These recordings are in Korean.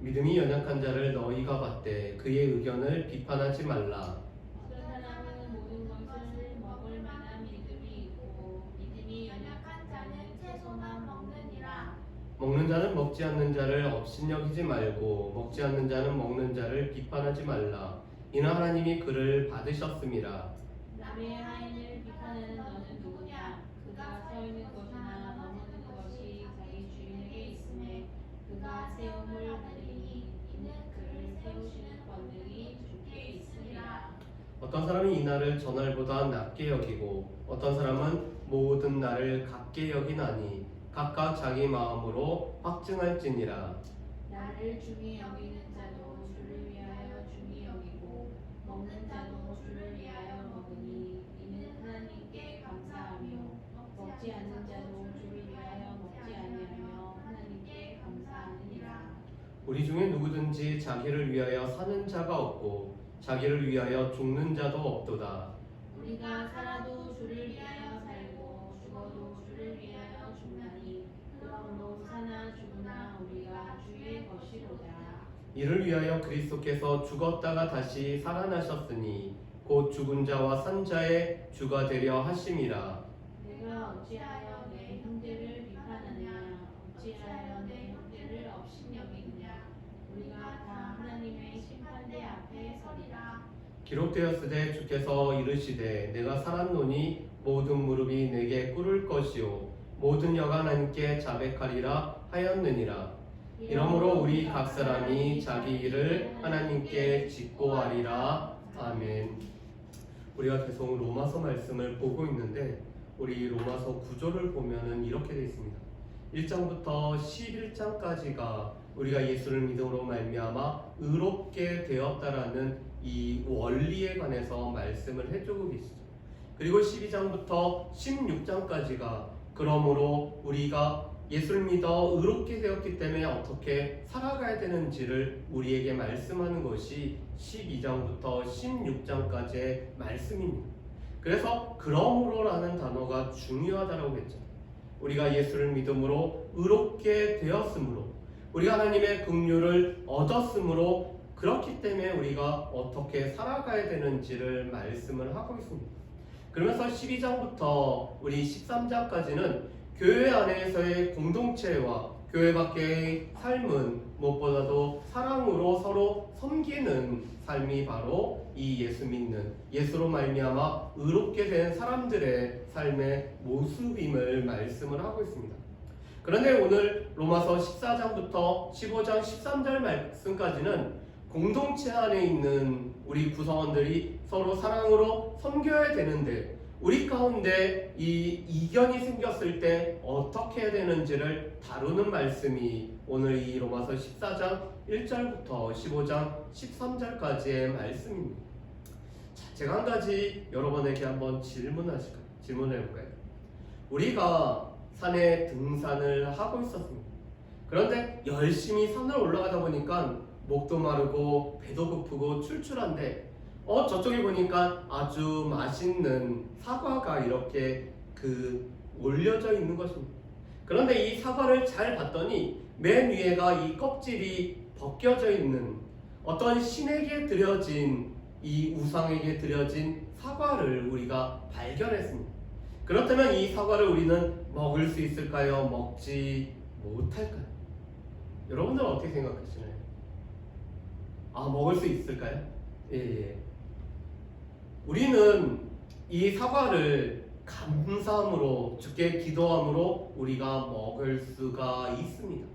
믿음이 연약한 자를 너희가 받되 그의 의견을 비판하지 말라. 어떤 사람은 모든 것을 먹을 만한 믿음이 있고 믿음이 연약한 자는 채소만 먹느니라. 먹는 자는 먹지 않는 자를 업신여기지 말고 먹지 않는 자는 먹는 자를 비판하지 말라. 이는 하나님이 그를 받으셨음이라. 남의 하인을 비판하는 너는 누구냐? 그가 서 있는 곳이나 머무는 것이 자기 주인에게 있음에 그가 세움을 받으리니 이는 그를 세우시는 권능이 주께 있으리라. 어떤 사람이 이 날을 저날보다 낮게 여기고 어떤 사람은 모든 날을 같게 여기나니 각각 자기 마음으로 확증할지니라. 나를 중히 여기는 자도 주를 위하여 중히 여기고 먹는 자도 주를 위하여 먹으니 이는 하나님께 감사하며 먹지 않는 자도 주를 위하여 먹지 아니하며 하나님께 감사하느니라. 우리 중에 누구든지 자기를 위하여 사는 자가 없고 자기를 위하여 죽는 자도 없도다. 우리가 살아도 주를 위하여 살고 죽어도 주를 위하여 죽나니 그러므로 사나 죽으나 우리가 주의 것이로다. 이를 위하여 그리스도께서 죽었다가 다시 살아나셨으니 곧 죽은 자와 산 자의 주가 되려 하심이라. 내가 어찌하여 내 형제를 비판하냐? 어찌하여 내 형제를 업신여기느냐? 우리가 다 하나님의 심판대 앞에 서리라. 기록되었으되 주께서 이르시되 내가 살았노니 모든 무릎이 내게 꿇을 것이요 모든 혀가 하나님께 자백하리라 하였느니라. 이러므로 우리 각 사람이 자기 일을 하나님께 직고하리라. 아멘. 우리가 계속 로마서 말씀을 보고 있는데 우리 로마서 구조를 보면은 이렇게 되어 있습니다. 1장부터 11장까지가 우리가 예수를 믿음으로 말미암아 의롭게 되었다라는 이 원리에 관해서 말씀을 해주고 계시죠. 그리고 12장부터 16장까지가 그러므로 우리가 예수를 믿어 의롭게 되었기 때문에 어떻게 살아가야 되는지를 우리에게 말씀하는 것이 12장부터 16장까지의 말씀입니다. 그래서 그러므로라는 단어가 중요하다고 했죠. 우리가 예수를 믿음으로 의롭게 되었으므로 우리가 하나님의 긍휼을 얻었으므로 그렇기 때문에 우리가 어떻게 살아가야 되는지를 말씀을 하고 있습니다. 그러면서 12장부터 우리 13장까지는 교회 안에서의 공동체와 교회 밖의 삶은 무엇보다도 사랑으로 서로 섬기는 삶이 바로 이 예수 믿는 예수로 말미암아 의롭게 된 사람들의 삶의 모습임을 말씀을 하고 있습니다. 그런데 오늘 로마서 14장부터 15장 13절 말씀까지는 공동체 안에 있는 우리 구성원들이 서로 사랑으로 섬겨야 되는데 우리 가운데 이 이견이 생겼을 때 어떻게 해야 되는지를 다루는 말씀이 오늘 이 로마서 14장 1절부터 15장 13절까지의 말씀입니다. 자, 제가 한 가지 여러분에게 한번 질문해볼까요? 우리가 산에 등산을 하고 있었습니다. 그런데 열심히 산을 올라가다 보니까 목도 마르고 배도 고프고 출출한데 저쪽에 보니까 아주 맛있는 사과가 이렇게 올려져 있는 것입니다. 그런데 이 사과를 잘 봤더니 맨 위에가 이 껍질이 벗겨져 있는 어떤 신에게 드려진 이 우상에게 드려진 사과를 우리가 발견했습니다. 그렇다면 이 사과를 우리는 먹을 수 있을까요? 먹지 못할까요? 여러분들은 어떻게 생각하시나요? 먹을 수 있을까요? 예. 우리는 이 사과를 감사함으로 주께 기도함으로 우리가 먹을 수가 있습니다.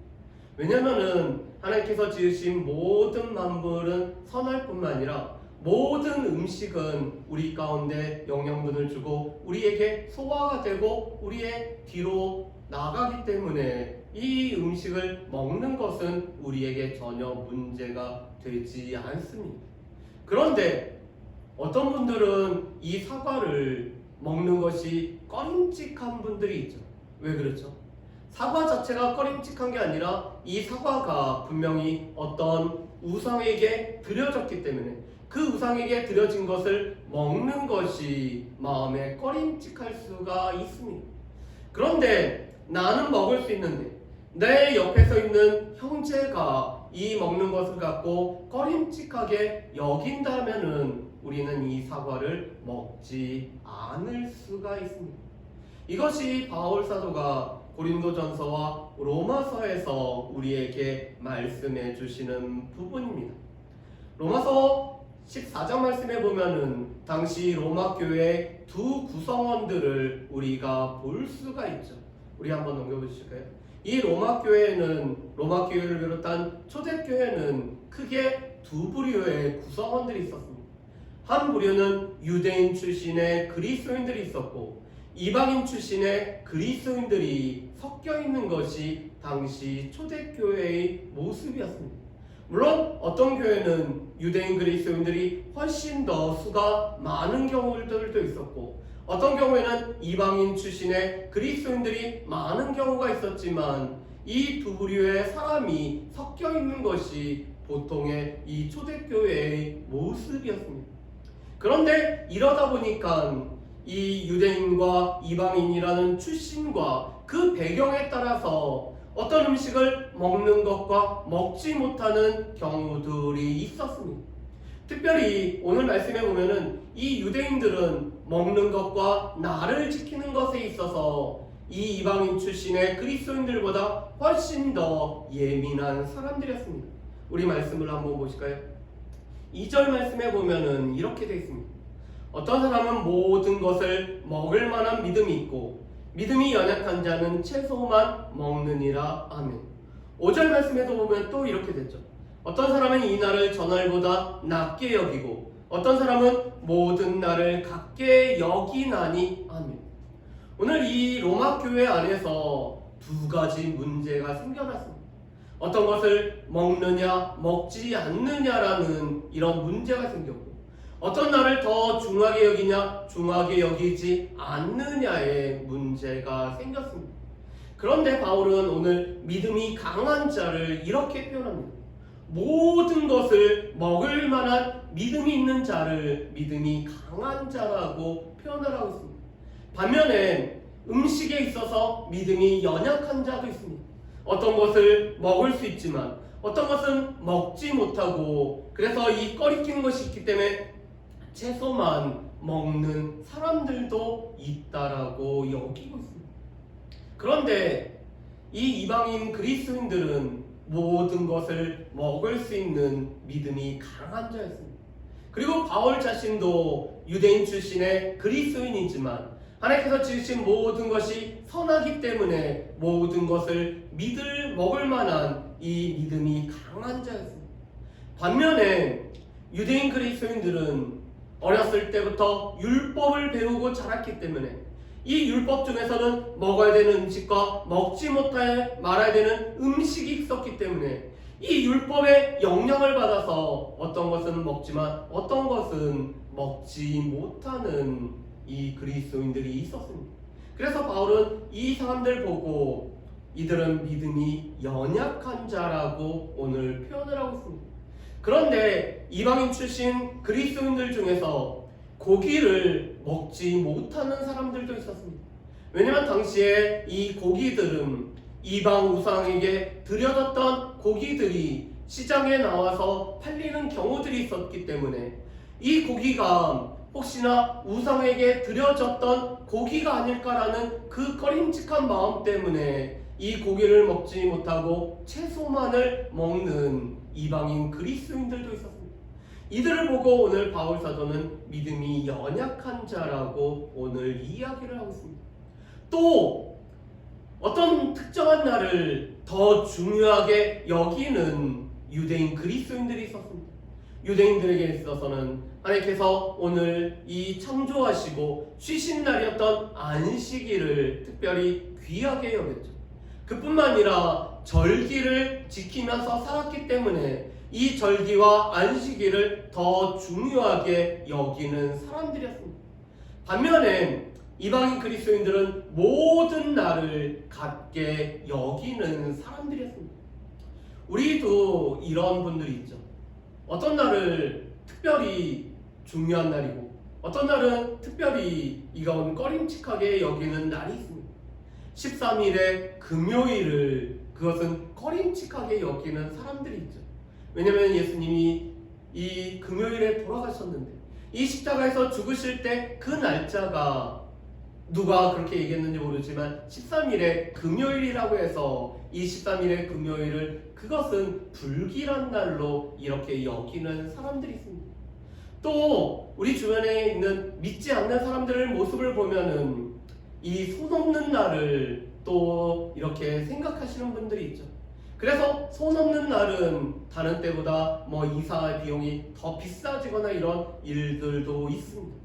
왜냐하면 하나님께서 지으신 모든 만물은 선할 뿐만 아니라 모든 음식은 우리 가운데 영양분을 주고 우리에게 소화가 되고 우리의 뒤로 나가기 때문에 이 음식을 먹는 것은 우리에게 전혀 문제가 되지 않습니다. 그런데 어떤 분들은 이 사과를 먹는 것이 꺼림칙한 분들이 있죠. 왜 그렇죠? 사과 자체가 꺼림칙한 게 아니라 이 사과가 분명히 어떤 우상에게 드려졌기 때문에 그 우상에게 드려진 것을 먹는 것이 마음에 꺼림칙할 수가 있습니다. 그런데 나는 먹을 수 있는데 내 옆에 서 있는 형제가 이 먹는 것을 갖고 꺼림칙하게 여긴다면은 우리는 이 사과를 먹지 않을 수가 있습니다. 이것이 바울 사도가 고린도전서와 로마서에서 우리에게 말씀해 주시는 부분입니다. 로마서 14장 말씀에 보면은 당시 로마 교회의 두 구성원들을 우리가 볼 수가 있죠. 우리 한번 넘겨보실까요? 이 로마 교회를 비롯한 초대교회는 크게 두 부류의 구성원들이 있었습니다. 한 부류는 유대인 출신의 그리스도인들이 있었고, 이방인 출신의 그리스도인들이 섞여 있는 것이 당시 초대교회의 모습이었습니다. 물론 어떤 교회는 유대인 그리스도인들이 훨씬 더 수가 많은 경우들도 있었고, 어떤 경우에는 이방인 출신의 그리스도인들이 많은 경우가 있었지만, 이 두 부류의 사람이 섞여 있는 것이 보통의 이 초대교회의 모습이었습니다. 그런데 이러다 보니까 이 유대인과 이방인이라는 출신과 그 배경에 따라서 어떤 음식을 먹는 것과 먹지 못하는 경우들이 있었습니다. 특별히 오늘 말씀에 보면은 이 유대인들은 먹는 것과 날을 지키는 것에 있어서 이 이방인 출신의 그리스도인들보다 훨씬 더 예민한 사람들이었습니다. 우리 말씀을 한번 보실까요? 2절 말씀에 보면은 이렇게 되어 있습니다. 어떤 사람은 모든 것을 먹을 만한 믿음이 있고 믿음이 연약한 자는 채소만 먹느니라. 아멘. 5절 말씀에도 보면 또 이렇게 되죠. 어떤 사람은 이 날을 전날보다 낮게 여기고 어떤 사람은 모든 날을 같게 여기나니. 아멘. 오늘 이 로마 교회 안에서 두 가지 문제가 생겨났습니다. 어떤 것을 먹느냐 먹지 않느냐라는 이런 문제가 생겼고, 어떤 날을 더 중하게 여기냐 중하게 여기지 않느냐의 문제가 생겼습니다. 그런데 바울은 오늘 믿음이 강한 자를 이렇게 표현합니다. 모든 것을 먹을 만한 믿음이 있는 자를 믿음이 강한 자라고 표현을 하고 있습니다. 반면에 음식에 있어서 믿음이 연약한 자도 있습니다. 어떤 것을 먹을 수 있지만 어떤 것은 먹지 못하고, 그래서 이 꺼리끼는 것이 있기 때문에 채소만 먹는 사람들도 있다라고 여기고 있습니다. 그런데 이 이방인 그리스도인들은 모든 것을 먹을 수 있는 믿음이 강한 자였습니다. 그리고 바울 자신도 유대인 출신의 그리스도인이지만 하나님께서 지으신 모든 것이 선하기 때문에 모든 것을 먹을 만한 이 믿음이 강한 자였습니다. 반면에 유대인 그리스도인들은 어렸을 때부터 율법을 배우고 자랐기 때문에 이 율법 중에서는 먹어야 되는 음식과 먹지 말아야 되는 음식이 있었기 때문에 이 율법의 영향을 받아서 어떤 것은 먹지만 어떤 것은 먹지 못하는 이 그리스도인들이 있었습니다. 그래서 바울은 이 사람들 보고 이들은 믿음이 연약한 자라고 오늘 표현을 하고 있습니다. 그런데 이방인 출신 그리스도인들 중에서 고기를 먹지 못하는 사람들도 있었습니다. 왜냐하면 당시에 이 고기들은 이방 우상에게 드려졌던 고기들이 시장에 나와서 팔리는 경우들이 있었기 때문에 이 고기가 혹시나 우상에게 드려졌던 고기가 아닐까라는 그 꺼림칙한 마음 때문에 이 고기를 먹지 못하고 채소만을 먹는 이방인 그리스도인들도 있었습니다. 이들을 보고 오늘 바울 사도는 믿음이 연약한 자라고 오늘 이야기를 하고 있습니다. 또 어떤 특정한 날을 더 중요하게 여기는 유대인 그리스도인들이 있었습니다. 유대인들에게 있어서는 하나님께서 오늘 이 창조하시고 쉬신 날이었던 안식일을 특별히 귀하게 여겼죠. 그뿐만 아니라 절기를 지키면서 살았기 때문에 이 절기와 안식일을 더 중요하게 여기는 사람들이었습니다. 반면에 이방인 그리스도인들은 모든 날을 같게 여기는 사람들이었습니다. 우리도 이런 분들이 있죠. 어떤 날을 특별히 중요한 날이고 어떤 날은 특별히 이건 꺼림칙하게 여기는 날이 있습니다. 13일의 금요일을 그 그것은 꺼림칙하게 여기는 사람들이 있죠. 왜냐하면 예수님이 이 금요일에 돌아가셨는데 이 십자가에서 죽으실 때 그 날짜가 누가 그렇게 얘기했는지 모르지만 13일의 금요일이라고 해서 이 13일의 금요일을 그것은 불길한 날로 이렇게 여기는 사람들이 있습니다. 또 우리 주변에 있는 믿지 않는 사람들의 모습을 보면은 이 손 없는 날을 또 이렇게 생각하시는 분들이 있죠. 그래서 손 없는 날은 다른 때보다 뭐 이사 비용이 더 비싸지거나 이런 일들도 있습니다.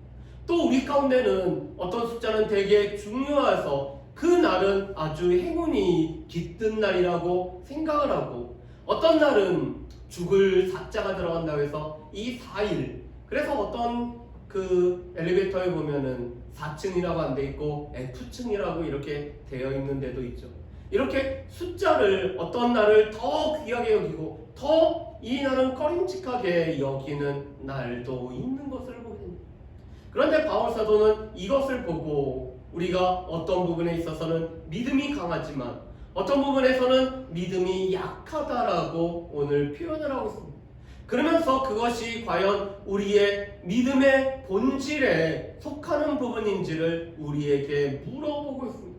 또 우리 가운데는 어떤 숫자는 되게 중요해서 그 날은 아주 행운이 깃든 날이라고 생각을 하고, 어떤 날은 죽을 사자가 들어간다고 해서 이 4일, 그래서 어떤 그 엘리베이터에 보면은 4층이라고 안 돼 있고 F층이라고 이렇게 되어 있는 데도 있죠. 이렇게 숫자를 어떤 날을 더 귀하게 여기고 더 이 날은 꺼림칙하게 여기는 날도 있는 것을 보게 됩니다. 그런데 바울 사도는 이것을 보고 우리가 어떤 부분에 있어서는 믿음이 강하지만 어떤 부분에서는 믿음이 약하다라고 오늘 표현을 하고 있습니다. 그러면서 그것이 과연 우리의 믿음의 본질에 속하는 부분인지를 우리에게 물어보고 있습니다.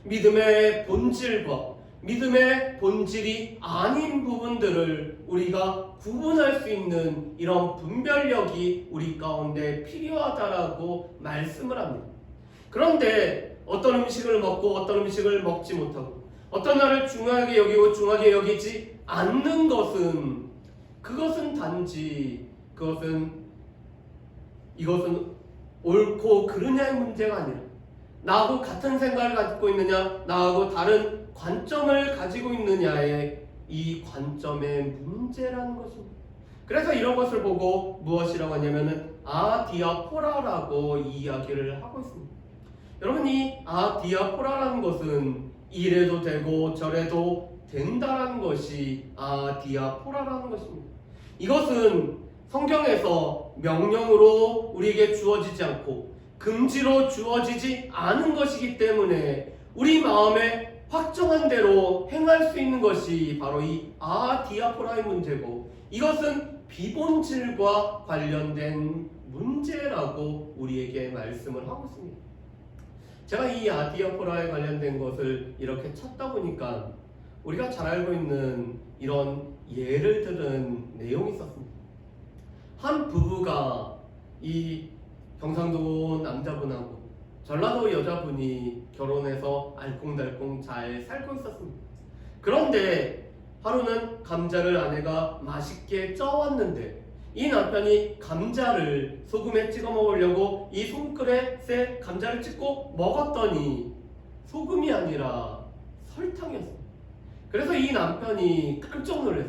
믿음의 본질과 믿음의 본질이 아닌 부분들을 우리가 구분할 수 있는 이런 분별력이 우리 가운데 필요하다라고 말씀을 합니다. 그런데 어떤 음식을 먹고 어떤 음식을 먹지 못하고 어떤 날을 중요하게 여기고 중하게 여기지 않는 것은 그것은 단지 이것은 옳고 그르냐의 문제가 아니라 나하고 같은 생각을 갖고 있느냐, 나하고 다른 관점을 가지고 있느냐의 이 관점의 문제라는 것입니다. 그래서 이런 것을 보고 무엇이라고 하냐면은 아디아포라라고 이야기를 하고 있습니다. 여러분, 이 아디아포라라는 것은 이래도 되고 저래도 된다라는 것이 아디아포라라는 것입니다. 이것은 성경에서 명령으로 우리에게 주어지지 않고 금지로 주어지지 않은 것이기 때문에 우리 마음에 확정한 대로 행할 수 있는 것이 바로 이 아디아포라의 문제고, 이것은 비본질과 관련된 문제라고 우리에게 말씀을 하고 있습니다. 제가 이 아디아포라에 관련된 것을 이렇게 찾다 보니까 우리가 잘 알고 있는 이런 예를 들은 내용이 있었습니다. 한 부부가 이 경상도 남자분하고 전라도 여자분이 결혼해서 알콩달콩 잘 살고 있었습니다. 그런데 하루는 감자를 아내가 맛있게 쪄왔는데 이 남편이 감자를 소금에 찍어 먹으려고 이 손그릇에 감자를 찍고 먹었더니 소금이 아니라 설탕이었습니다. 그래서 이 남편이 깜짝 놀라서,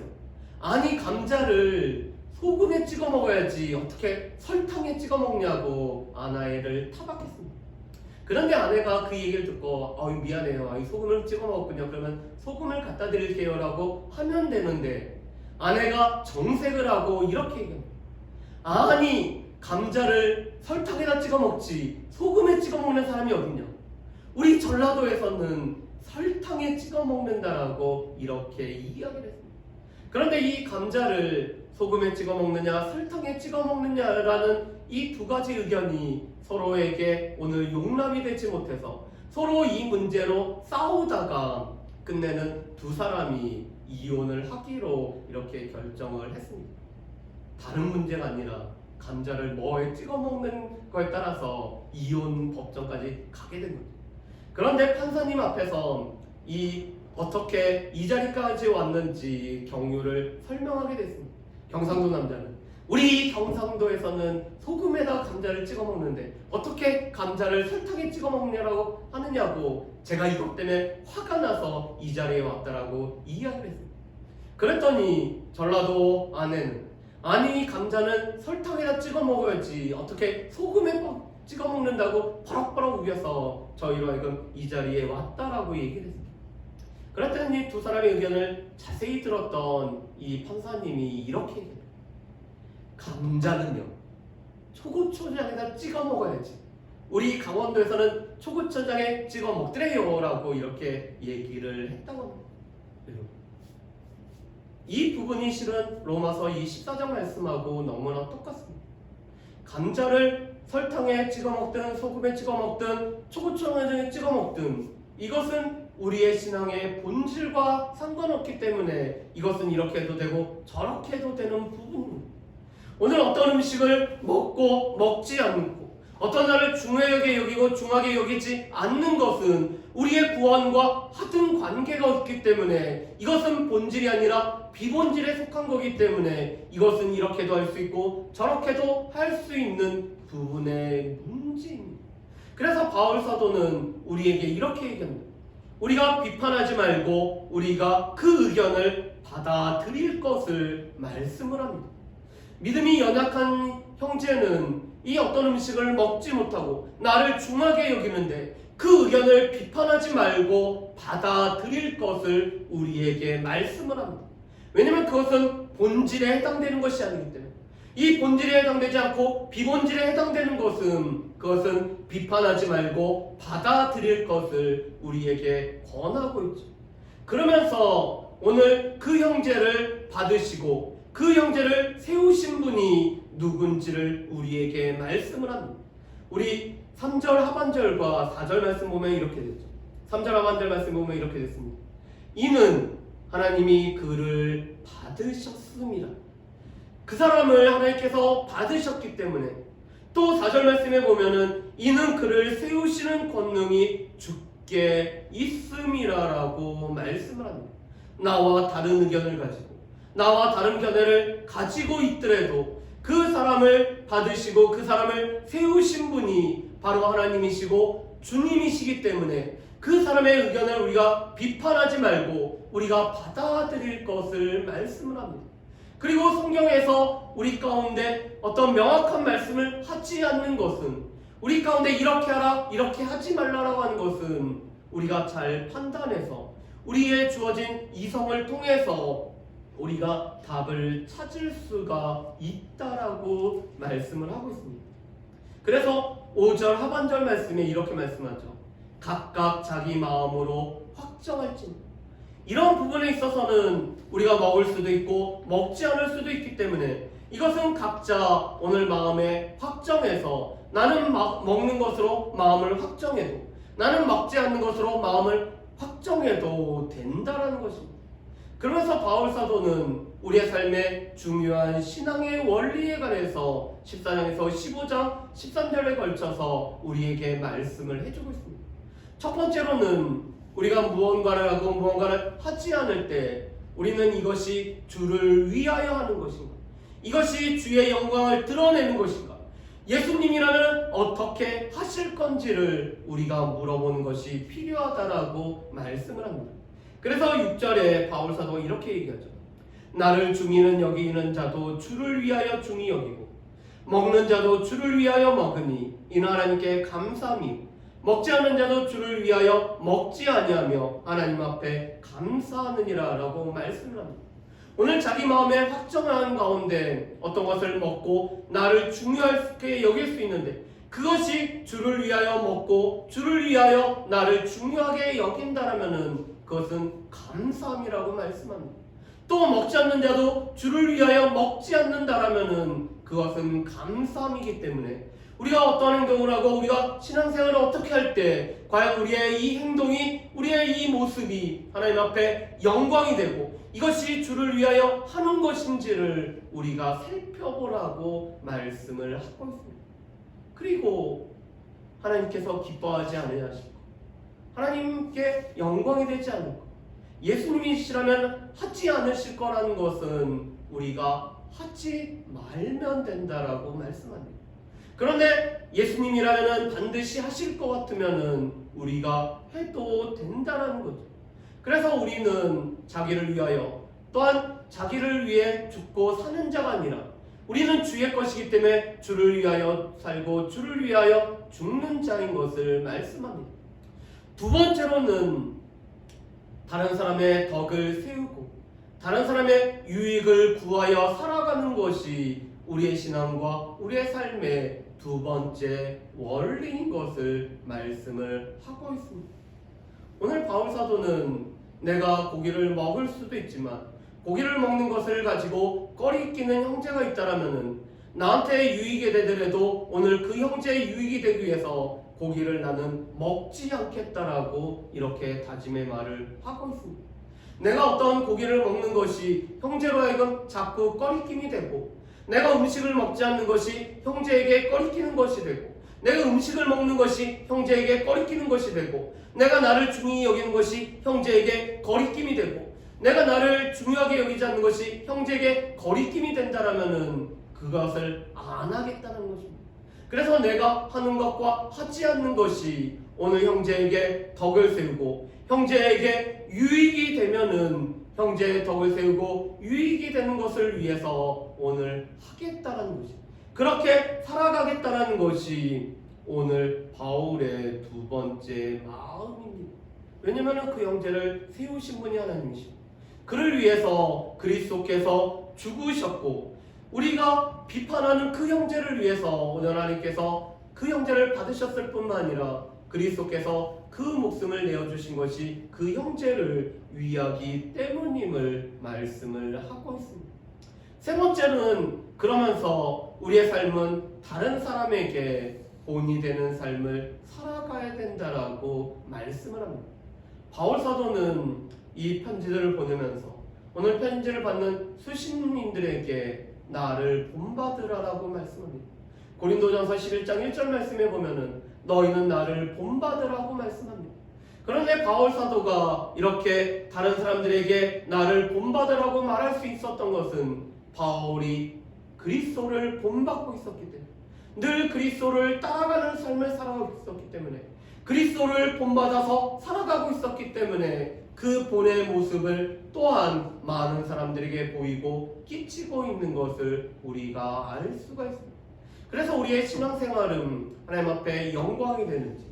아니 감자를 소금에 찍어 먹어야지 어떻게 설탕에 찍어 먹냐고 아내를 타박했습니다. 그런데 아내가 그 얘기를 듣고 미안해요, 소금을 찍어 먹었군요, 그러면 소금을 갖다 드릴게요 라고 하면 되는데, 아내가 정색을 하고 이렇게 얘기합니다. 아니 감자를 설탕에다 찍어 먹지 소금에 찍어 먹는 사람이 어딨냐, 우리 전라도에서는 설탕에 찍어 먹는다라고 이렇게 이야기를 했습니다. 그런데 이 감자를 소금에 찍어 먹느냐 설탕에 찍어 먹느냐라는 이 두 가지 의견이 서로에게 오늘 용납이 되지 못해서 서로 이 문제로 싸우다가 끝내는 두 사람이 이혼을 하기로 이렇게 결정을 했습니다. 다른 문제가 아니라 감자를 뭐에 찍어 먹는 거에 따라서 이혼 법정까지 가게 된 거죠. 그런데 판사님 앞에서 어떻게 이 자리까지 왔는지 경유를 설명하게 됐습니다. 경상도 남자는, 우리 경상도에서는 소금에다 감자를 찍어 먹는데 어떻게 감자를 설탕에 찍어 먹냐라고 하느냐고 제가 이것 때문에 화가 나서 이 자리에 왔다라고 이야기를 했습니다. 그랬더니 전라도 아내는, 아니 감자는 설탕에다 찍어 먹어야지 어떻게 소금에 찍어 먹는다고 버럭버럭 우겨서 저희로 하여금 이 자리에 왔다라고 얘기를 했습니다. 그랬더니 두 사람의 의견을 자세히 들었던 이 판사님이 이렇게 얘기합니다. 감자는요 초고추장에다 찍어 먹어야지 우리 강원도에서는 초고추장에 찍어 먹더래요 라고 이렇게 얘기를 했다고 합니다. 부분이 실은 로마서 이 14장 말씀하고 너무나 똑같습니다. 감자를 설탕에 찍어 먹든 소금에 찍어 먹든 초고추장에 찍어 먹든 이것은 우리의 신앙의 본질과 상관없기 때문에 이것은 이렇게 해도 되고 저렇게 해도 되는 부분입니다. 오늘 어떤 음식을 먹고 먹지 않고 어떤 날을 중요하게 여기고 중하게 여기지 않는 것은 우리의 구원과 하등 관계가 없기 때문에 이것은 본질이 아니라 비본질에 속한 거기 때문에 이것은 이렇게도 할 수 있고 저렇게도 할 수 있는 부분의 문제입니다. 그래서 바울 사도는 우리에게 이렇게 얘기합니다. 우리가 비판하지 말고 우리가 그 의견을 받아들일 것을 말씀을 합니다. 믿음이 연약한 형제는 이 어떤 음식을 먹지 못하고 나를 중하게 여기는데 그 의견을 비판하지 말고 받아들일 것을 우리에게 말씀을 합니다. 왜냐하면 그것은 본질에 해당되는 것이 아니기 때문에 이 본질에 해당되지 않고 비본질에 해당되는 것은 그것은 비판하지 말고 받아들일 것을 우리에게 권하고 있죠. 그러면서 오늘 그 형제를 받으시고 그 형제를 세우신 분이 누군지를 우리에게 말씀을 합니다. 우리 3절 하반절과 4절 말씀 보면 이렇게 됐죠. 3절 하반절 말씀 보면 이렇게 됐습니다. 이는 하나님이 그를 받으셨습니다. 그 사람을 하나님께서 받으셨기 때문에 또 4절 말씀에 보면은 이는 그를 세우시는 권능이 주께 있음이라라고 말씀을 합니다. 나와 다른 의견을 가지고 나와 다른 견해를 가지고 있더라도 그 사람을 받으시고 그 사람을 세우신 분이 바로 하나님이시고 주님이시기 때문에 그 사람의 의견을 우리가 비판하지 말고 우리가 받아들일 것을 말씀을 합니다. 그리고 성경에서 우리 가운데 어떤 명확한 말씀을 하지 않는 것은 우리 가운데 이렇게 하라 이렇게 하지 말라라고 하는 것은 우리가 잘 판단해서 우리의 주어진 이성을 통해서 우리가 답을 찾을 수가 있다라고 말씀을 하고 있습니다. 그래서 5절 하반절 말씀에 이렇게 말씀하죠. 각각 자기 마음으로 확정할지니. 이런 부분에 있어서는 우리가 먹을 수도 있고 먹지 않을 수도 있기 때문에 이것은 각자 오늘 마음에 확정해서 나는 먹는 것으로 마음을 확정해도 나는 먹지 않는 것으로 마음을 확정해도 된다라는 것입니다. 그러면서 바울 사도는 우리의 삶의 중요한 신앙의 원리에 관해서 14장에서 15장 13절에 걸쳐서 우리에게 말씀을 해주고 있습니다. 첫 번째로는 우리가 무언가를 하고 무언가를 하지 않을 때 우리는 이것이 주를 위하여 하는 것인가? 이것이 주의 영광을 드러내는 것인가? 예수님이라면 어떻게 하실 건지를 우리가 물어보는 것이 필요하다라고 말씀을 합니다. 그래서 6절에 바울 사도가 이렇게 얘기하죠. 나를 중이는 여기는 자도 주를 위하여 중히 여기고 먹는 자도 주를 위하여 먹으니 이는 하나님께 감사함이 먹지 않는 자도 주를 위하여 먹지 아니하며 하나님 앞에 감사하느니라 라고 말씀을 합니다. 오늘 자기 마음에 확정하는 가운데 어떤 것을 먹고 나를 중요하게 여길 수 있는데 그것이 주를 위하여 먹고 주를 위하여 나를 중요하게 여긴다라면은 그것은 감사함이라고 말씀합니다. 또 먹지 않는 자도 주를 위하여 먹지 않는다라면은 그것은 감사함이기 때문에 우리가 어떤 행동을 하고 우리가 신앙생활을 어떻게 할 때 과연 우리의 이 행동이 우리의 이 모습이 하나님 앞에 영광이 되고 이것이 주를 위하여 하는 것인지를 우리가 살펴보라고 말씀을 하고 있습니다. 그리고 하나님께서 기뻐하지 않으실까? 하나님께 영광이 되지 않을까? 예수님이시라면 하지 않으실 거라는 것은 우리가 하지 말면 된다라고 말씀합니다. 그런데 예수님이라면 반드시 하실 것 같으면은 우리가 해도 된다라는 거죠. 그래서 우리는 자기를 위하여 또한 자기를 위해 죽고 사는 자가 아니라 우리는 주의 것이기 때문에 주를 위하여 살고 주를 위하여 죽는 자인 것을 말씀합니다. 두 번째로는 다른 사람의 덕을 세우고 다른 사람의 유익을 구하여 살아가는 것이 우리의 신앙과 우리의 삶의 두 번째 원리인 것을 말씀을 하고 있습니다. 오늘 바울 사도는 내가 고기를 먹을 수도 있지만 고기를 먹는 것을 가지고 꺼리끼는 형제가 있다라면은 나한테 유익이 되더라도 오늘 그 형제의 유익이 되기 위해서 고기를 나는 먹지 않겠다라고 이렇게 다짐의 말을 하고 있습니다. 내가 어떤 고기를 먹는 것이 형제로 하여금 자꾸 꺼리낌이 되고, 내가 음식을 먹지 않는 것이 형제에게 꺼리끼는 것이 되고, 내가 음식을 먹는 것이 형제에게 꺼리끼는 것이 되고, 내가 나를 중히 여기는 것이 형제에게 거리낌이 되고, 내가 나를 중요하게 여기지 않는 것이 형제에게 거리낌이 된다라면은 그것을 안 하겠다는 것입니다. 그래서 내가 하는 것과 하지 않는 것이 오늘 형제에게 덕을 세우고 형제에게 유익이 되면은 형제의 덕을 세우고 유익이 되는 것을 위해서 오늘 하겠다라는 것이, 그렇게 살아가겠다라는 것이 오늘 바울의 두 번째 마음입니다. 왜냐하면 그 형제를 세우신 분이 하나님이시고 그를 위해서 그리스도께서 죽으셨고, 우리가 비판하는 그 형제를 위해서 오늘 하나님께서 그 형제를 받으셨을 뿐만 아니라 그리스도께서 그 목숨을 내어주신 것이 그 형제를 위하기 때문임을 말씀을 하고 있습니다. 세 번째는, 그러면서 우리의 삶은 다른 사람에게 본이 되는 삶을 살아가야 된다라고 말씀을 합니다. 바울 사도는 이 편지들을 보내면서 오늘 편지를 받는 수신인들에게 나를 본받으라라고 말씀합니다. 고린도전서 11장 1절 말씀에 보면은 너희는 나를 본받으라고 말씀합니다. 그런데 바울 사도가 이렇게 다른 사람들에게 나를 본받으라고 말할 수 있었던 것은 바울이 그리스도를 본받고 있었기 때문에, 늘 그리스도를 따라가는 삶을 살아가고 있었기 때문에, 그리스도를 본받아서 살아가고 있었기 때문에 그 본의 모습을 또한 많은 사람들에게 보이고 끼치고 있는 것을 우리가 알 수가 있습니다. 그래서 우리의 신앙생활은 하나님 앞에 영광이 되는지,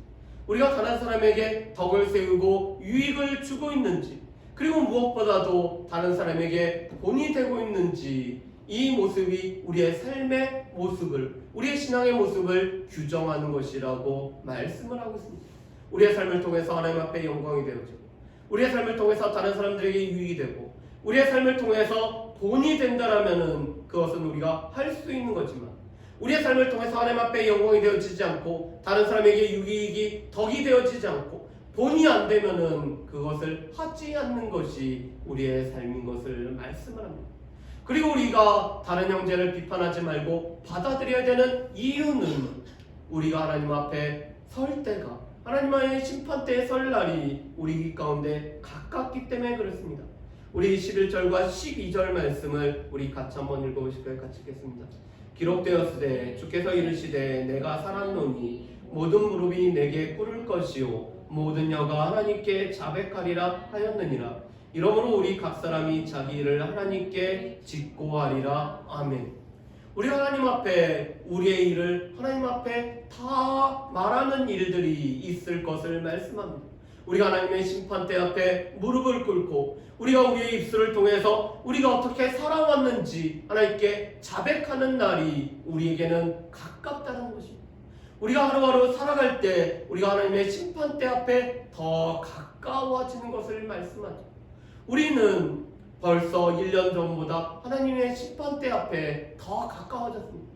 우리가 다른 사람에게 덕을 세우고 유익을 주고 있는지, 그리고 무엇보다도 다른 사람에게 본이 되고 있는지, 이 모습이 우리의 삶의 모습을, 우리의 신앙의 모습을 규정하는 것이라고 말씀을 하고 있습니다. 우리의 삶을 통해서 하나님 앞에 영광이 되어지고, 우리의 삶을 통해서 다른 사람들에게 유익이 되고, 우리의 삶을 통해서 본이 된다라면은 그것은 우리가 할 수 있는 거지만, 우리의 삶을 통해서 하나님 앞에 영광이 되어지지 않고 다른 사람에게 유익이 덕이 되어지지 않고 본이 안 되면은 그것을 하지 않는 것이 우리의 삶인 것을 말씀을 합니다. 그리고 우리가 다른 형제를 비판하지 말고 받아들여야 되는 이유는 우리가 하나님 앞에 설 때가, 하나님의 심판대에 설 날이 우리 가운데 가깝기 때문에 그렇습니다. 우리 11절과 12절 말씀을 우리 같이 한번 읽어보실까요? 같이 읽겠습니다. 기록되었으되 주께서 이르시되 내가 살았노니 모든 무릎이 내게 꿇을 것이요 모든 혀가 하나님께 자백하리라 하였느니라. 이러므로 우리 각 사람이 자기 일을 하나님께 직고하리라. 아멘. 우리 하나님 앞에 우리의 일을 하나님 앞에 다 말하는 일들이 있을 것을 말씀합니다. 우리가 하나님의 심판대 앞에 무릎을 꿇고 우리가 우리의 입술을 통해서 우리가 어떻게 살아왔는지 하나님께 자백하는 날이 우리에게는 가깝다는 것입니다. 우리가 하루하루 살아갈 때 우리가 하나님의 심판대 앞에 더 가까워지는 것을 말씀하죠. 우리는 벌써 1년 전보다 하나님의 심판대 앞에 더 가까워졌습니다.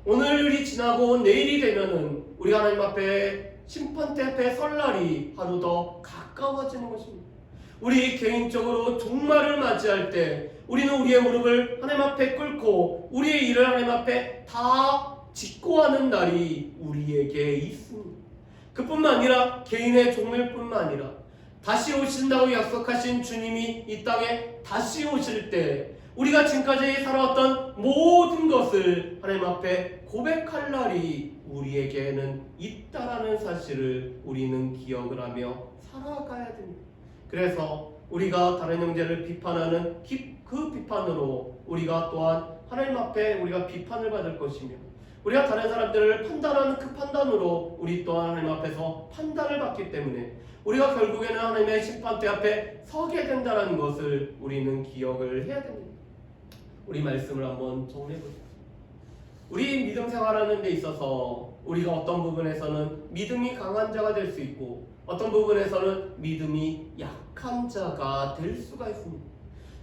오늘이 지나고 내일이 되면은 우리가 하나님 앞에 심판대 앞에 설 날이 하루 더 가까워지는 것입니다. 우리 개인적으로 종말을 맞이할 때 우리는 우리의 무릎을 하나님 앞에 꿇고 우리의 일을 하나님 앞에 다 짓고 하는 날이 우리에게 있습니다. 그뿐만 아니라 개인의 종말뿐만 아니라 다시 오신다고 약속하신 주님이 이 땅에 다시 오실 때 우리가 지금까지 살아왔던 모든 것을 하나님 앞에 고백할 날이 우리에게는 있다라는 사실을 우리는 기억을 하며 살아가야 됩니다. 그래서 우리가 다른 형제를 비판하는 그 비판으로 우리가 또한 하나님 앞에 우리가 비판을 받을 것이며, 우리가 다른 사람들을 판단하는 그 판단으로 우리 또한 하나님 앞에서 판단을 받기 때문에 우리가 결국에는 하나님의 심판대 앞에 서게 된다는 것을 우리는 기억을 해야 됩니다. 우리 말씀을 한번 정리해보겠습니다. 우리 믿음 생활하는 데 있어서 우리가 어떤 부분에서는 믿음이 강한 자가 될 수 있고 어떤 부분에서는 믿음이 약한 자가 될 수가 있습니다.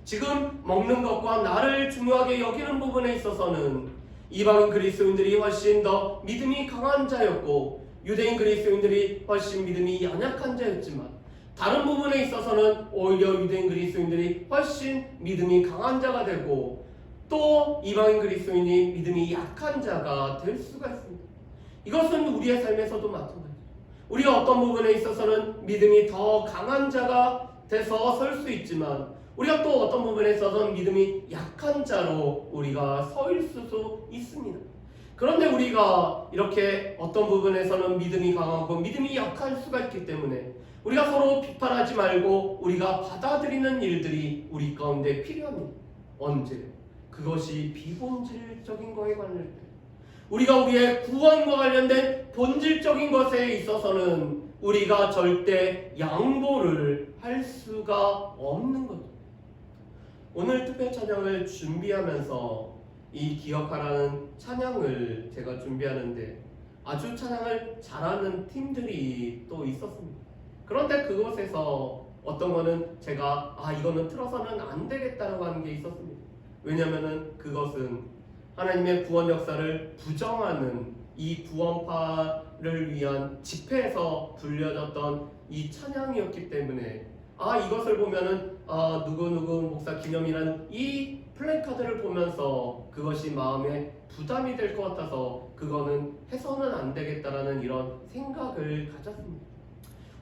지금 먹는 것과 나를 중요하게 여기는 부분에 있어서는 이방인 그리스도인들이 훨씬 더 믿음이 강한 자였고 유대인 그리스도인들이 훨씬 믿음이 연약한 자였지만 다른 부분에 있어서는 오히려 유대인 그리스도인들이 훨씬 믿음이 강한 자가 되고 또 이방인 그리스도인이 믿음이 약한 자가 될 수가 있습니다. 이것은 우리의 삶에서도 마찬가지죠. 우리가 어떤 부분에 있어서는 믿음이 더 강한 자가 돼서 설 수 있지만 우리가 또 어떤 부분에 있어서는 믿음이 약한 자로 우리가 서 있을 수 있습니다. 그런데 우리가 이렇게 어떤 부분에서는 믿음이 강하고 믿음이 약할 수가 있기 때문에 우리가 서로 비판하지 말고 우리가 받아들이는 일들이 우리 가운데 필요합니다. 언제? 그것이 비본질적인 것에 관련될 때, 우리가 우리의 구원과 관련된 본질적인 것에 있어서는 우리가 절대 양보를 할 수가 없는 거죠. 오늘 특별 찬양을 준비하면서 이 기억하라는 찬양을 제가 준비하는데 아주 찬양을 잘하는 팀들이 또 있었습니다. 그런데 그곳에서 어떤 거는 제가 이거는 틀어서는 안 되겠다라고 하는 게 있었습니다. 왜냐면은 그것은 하나님의 구원 역사를 부정하는 이 구원파를 위한 집회에서 불려졌던 이 찬양이었기 때문에 이것을 보면은 누구누구 목사 기념이라는 이 플래카드를 보면서 그것이 마음에 부담이 될 것 같아서 그거는 해서는 안 되겠다라는 이런 생각을 가졌습니다.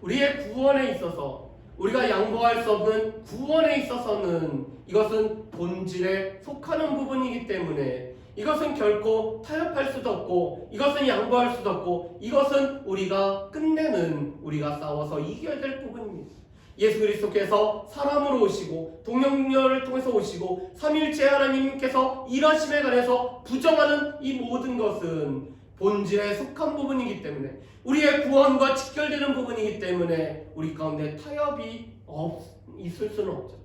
우리의 구원에 있어서 우리가 양보할 수 없는 구원에 있어서는 이것은 본질에 속하는 부분이기 때문에 이것은 결코 타협할 수도 없고 이것은 양보할 수도 없고 이것은 우리가 끝내는 우리가 싸워서 이겨야 될 부분입니다. 예수 그리스도께서 사람으로 오시고 동력녀를 통해서 오시고 삼위일체 하나님께서 일하심에 관해서 부정하는 이 모든 것은 본질에 속한 부분이기 때문에 우리의 구원과 직결되는 부분이기 때문에 우리 가운데 타협이 있을 수는 없죠.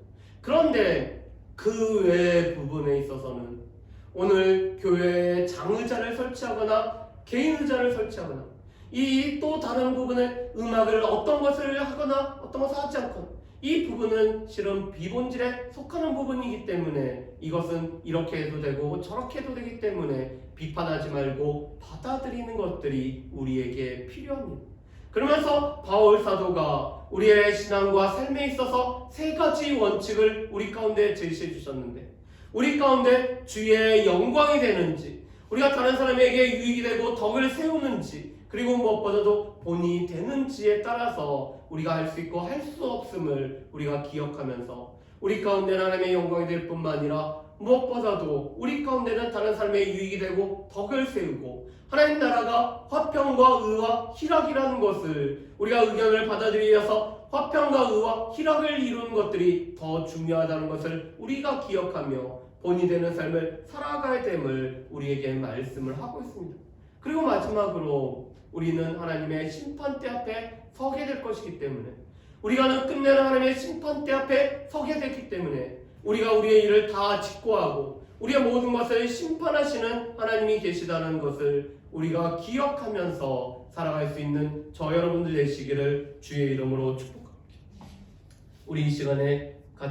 그런데 그 외의 부분에 있어서는 오늘 교회에 장의자를 설치하거나 개인 의자를 설치하거나 이 또 다른 부분을 음악을 어떤 것을 하거나 어떤 것을 하지 않거나 이 부분은 실은 비본질에 속하는 부분이기 때문에 이것은 이렇게 해도 되고 저렇게 해도 되기 때문에 비판하지 말고 받아들이는 것들이 우리에게 필요합니다. 그러면서 바울 사도가 우리의 신앙과 삶에 있어서 세 가지 원칙을 우리 가운데 제시해 주셨는데 우리 가운데 주의 영광이 되는지 우리가 다른 사람에게 유익이 되고 덕을 세우는지 그리고 무엇보다도 본이 되는지에 따라서 우리가 할 수 있고 할 수 없음을 우리가 기억하면서 우리 가운데는 하나님의 영광이 될 뿐만 아니라 무엇보다도 우리 가운데는 다른 사람의 유익이 되고 덕을 세우고 하나님 나라가 화평과 의와 희락이라는 것을 우리가 의견을 받아들여서 화평과 의와 희락을 이루는 것들이 더 중요하다는 것을 우리가 기억하며 본이 되는 삶을 살아가야 됨을 우리에게 말씀을 하고 있습니다. 그리고 마지막으로 우리는 하나님의 심판대 앞에 서게 될 것이기 때문에 우리가 끝내는 하나님의 심판대 앞에 서게 됐기 때문에 우리가 우리의 일을 다 직고하고 우리의 모든 것을 심판하시는 하나님이 계시다는 것을 우리가 기억하면서 살아갈 수 있는 저 여러분들 되시기를 주의 이름으로 축복합니다. 우리 이 시간에